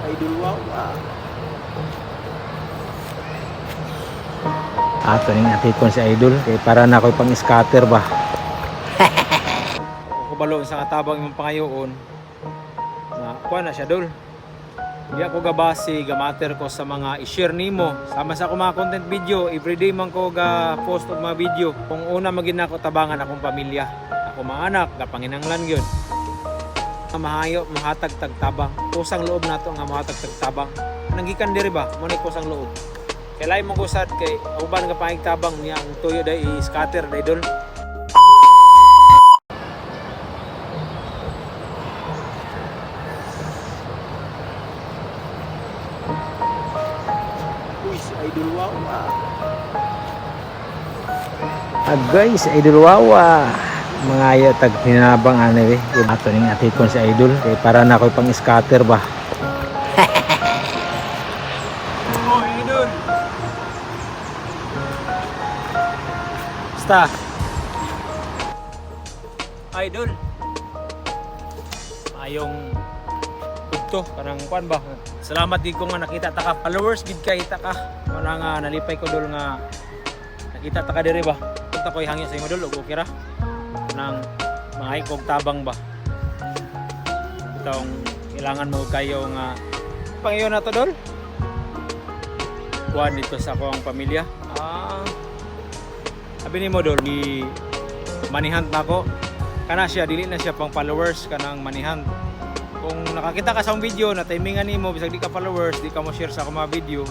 Idol wow. Ato ning atikon si Idol kay para na ko'y pang scatter ba. Kubalo sa katabang imong pangayoon na kuha na siya dol. Di ako gabasi gamater ko sa mga i-share nimo sama sa akong mga content video. Everyday man ko ga post og mga video. Kung una magin ako tabangan akong pamilya, ako mga anak, gapanginanglan gyud. Mahayo mahatag tagtabang. Kusang loob nato nga mahatag tagtabang. Nanggikan diri ba? Mo ni kusang loob. Kay lain mo gusad kay uban nga pangigtabang niya ang tuyo day i-scatter day dol. Uy, si Idol wow. Guys, Idol Wawa. Mga ayo tag hinabang ani eh. Ato ning atikon si Idol kay para na ko'y pang scatter ba. Oh, Idol. Basta. Idol. Ayong udto kanang kuan ba. Salamat gid ko nga nakita ta ka followers gid kay ta ka. Wala nga nalipay ko dol nga nakita ta ka diri ba. Punta ko'y hangyo sa imo dol ug okay ra. Nang mga kog tabang ba. Itong kailangan mo kayo nga pangayo na to dol. Kuan dito sa akong pamilya. Sabi ni mo dol ni manihant na ako. Kana siya dili na siya pang followers kanang manihant. Kung nakakita ka sa akong video na timingan nimo bisag di ka followers, di ka mo share sa akong mga video.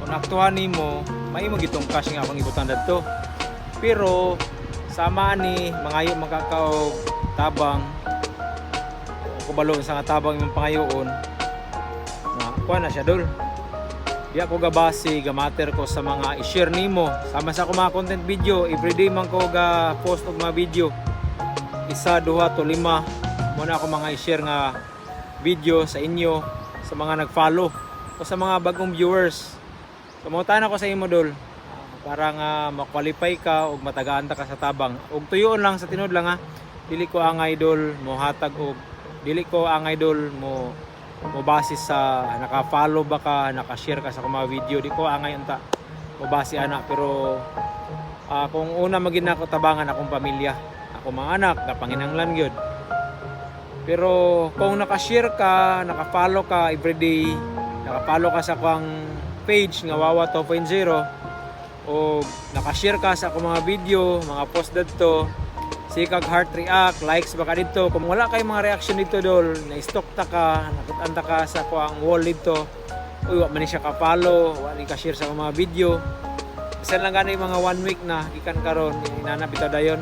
Kung naktuhan nimo, mahimo gitong cash nga akong ibutan dadto. Pero sama ni mangayo magkakaog tabang kubalo sa tabang imong pangayoon na kuha na siya dol. Di ako gabasi gamater ko sa mga i-share nimo sama sa akong mga content video. Everyday man ko ga post og mga video. 1, 2 to 5 mo na ako mga i-share nga video sa inyo, sa mga nag-follow o sa mga bagong viewers. Sumunta ako sa imo dol para nga ma-qualify ka o matagaan ta ka sa tabang. Og tuyoon lang sa tinod lang ha. Dili ko ang idol mo hatag og dili ko ang idol mo base sa naka-follow ba ka, naka-share ka sa mga video. Di ko ang ayon ta mo base ana pero kung una magin ako tabangan akong pamilya, ako mga anak, gapanginanglan gyud. Pero kung naka-share ka, naka-follow ka everyday, naka-follow ka sa akong page nga Wawa 2.0 o naka-share ka sa akong mga video, mga post dito, sikag heart react, likes baka dito. Kung wala kay mga reaction dito dol, na-stalk ta ka, nakita ka sa akong wall dito, uy, wa man siya ka-follow, wala ka share sa akong mga video. Bisan lang gani mga 1 week na ikan karon inanap ito dayon.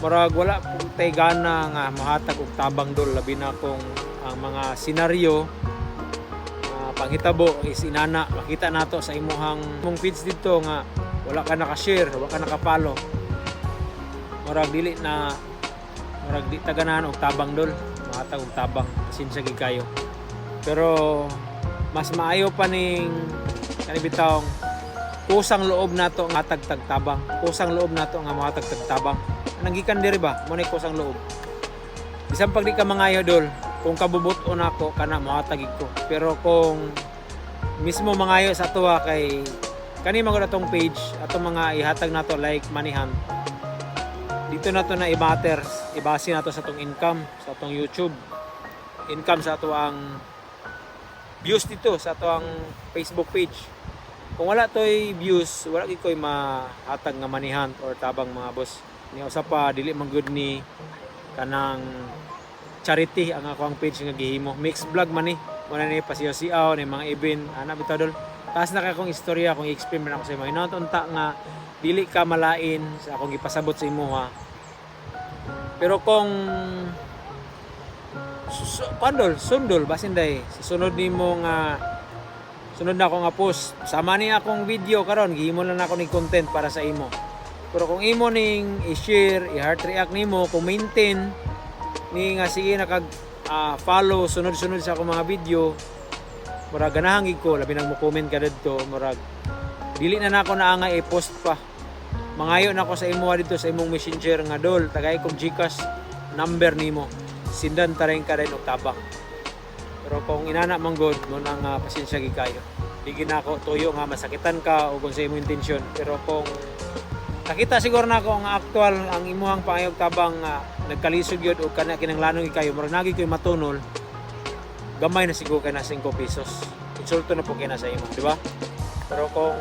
Murag wala pug tay gana nga mahatag og tabang dol labi na kung ang mga senaryo panghitabo is inana makita nato sa imuhang feeds dito nga wala ka naka-share, wala ka naka-follow. Murag dili na murag di taganahan og tabang dol, mahatag og tabang pasensya gid kayo. Pero mas maayo pa ning kanibitawng kusang loob nato nga hatag tagtabang. Kusang loob nato nga mahatag tagtabang. Nanggikan diri ba mo ni kusang loob. Bisan pag di ka mangayo dol, kung kabubuton ako kana mahatag ko. Pero kung mismo mangayo sa tuwa kay kani man atong page atong mga ihatag nato like manihan. Dito nato na i-matter, ibase nato sa atong income sa atong YouTube. Income sa ato ang views dito sa ato ang Facebook page. Kung wala toy views, wala gid koy mahatag nga manihan or tabang mga boss. Niya usa pa dili man good ni kanang charity ang ako ang page nga gihimo. Mix vlog man ni. Muna ni pasiyaw-siyaw ni mga event ana bitaw dol. Taas na kay akong istorya kung i-explain man ako sa imo. Inaunta nga dili ka malain sa akong gipasabot sa imo ha. Pero kung pandol, sundol basin day sunod nimo nga sunod na ako nga post. Sama ni akong video karon gihimo lang ako ni content para sa imo. Pero kung imo ning i-share, i-heart react nimo, kung maintain ni nga sige nakag follow sunod-sunod sa akong mga video, murag ganahan gid ko labi nang mo comment ka didto, murag dili na nako naangay i-post pa. Mangayo na ako sa imo dito sa imong messenger nga dol, tagay kong GCash number nimo. Sindan ta rin ka rin og tabang. Pero kung inana man god mo nang pasensya gid kayo. Di ginako tuyo nga masakitan ka o kung sa imong intensyon. Pero kung nakita siguro nako nga aktual ang imuhang pangayog tabang nagkalisod yun o kana kinanglanong kayo murag nagi koy matunol, gamay na siguro kay na 5 pesos. Insulto na po kay na sa imo, di ba? Pero kung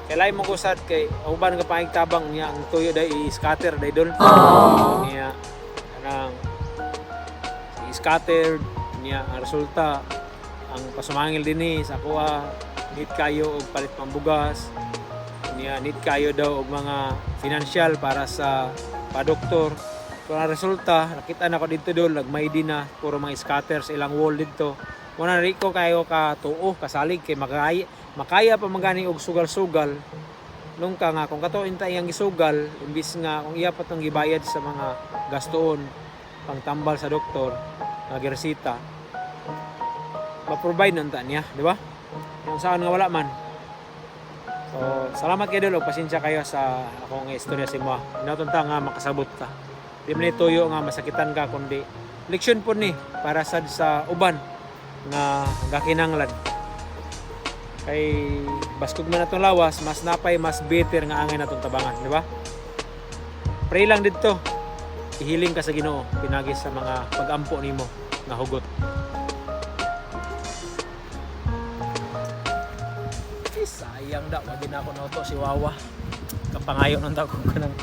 kailay mo kusad kay uban nga pangayog tabang niya ang tuyo day i-scatter day dol. Niya kanang i-scatter niya ang resulta ang pasumangil dinhi sa kuha need kayo og palit pambugas niya need kayo daw og mga financial para sa padoktor. Kung ang resulta nakita na ko dito dol nagmay din na puro mga scatter sa ilang wall dito. Muna riko kayo ka tuo kasalig kay makaya pa magani og sugal-sugal nung ka nga kung katuin ta iyang gisugal imbis nga kung iya pa tong gibayad sa mga gastoon pangtambal sa doktor nga giresita ma-provide nanta niya, di ba? Yung saan nga wala man. So, salamat kayo dolo, pasensya kayo sa akong istorya sa imo. Inatunta nga makasabot ka. Di man ituyo nga masakitan ka kundi leksyon po ni para sa uban nga gakinanglan. Kay baskog man atong lawas, mas napay mas better nga angay natong tabangan, di ba? Pray lang dito. Ihiling ka sa Ginoo pinagi sa mga pag-ampo nimo nga hugot. Sayang da, wag na ako na to si Wawa. Kapangayo nang daw ko kanang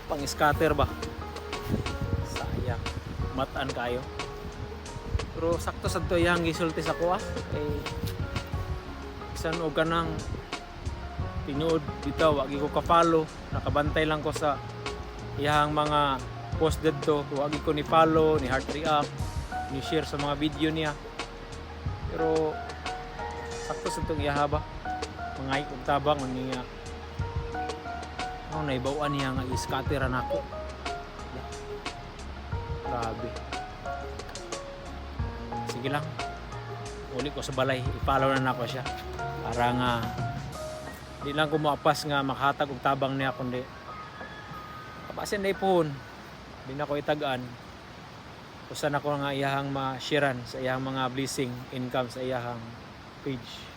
pang-scatter ba. Sayang. Matan kayo. Pero sakto sad to yang gisulti sa kuha. Kay isan og kanang tinuod dito wag ko ka-follow. Nakabantay lang ko sa iyang mga post dito. Wag ko ni follow, ni heart react, ni share sa mga video niya. Pero sakto sa itong iyaha ba? Mga ikong tabang niya. Naibawaan niya nga i-scatteran ako. Grabe. Sige lang. Uli ko sa balay. I-follow na ako siya. Para nga di lang ko maapas nga makahatag og tabang niya kundi kapasin na ipon. Di na ko itagaan. Kusan ako nga iyahang ma-sharean sa iyahang mga blessing income sa iyahang page.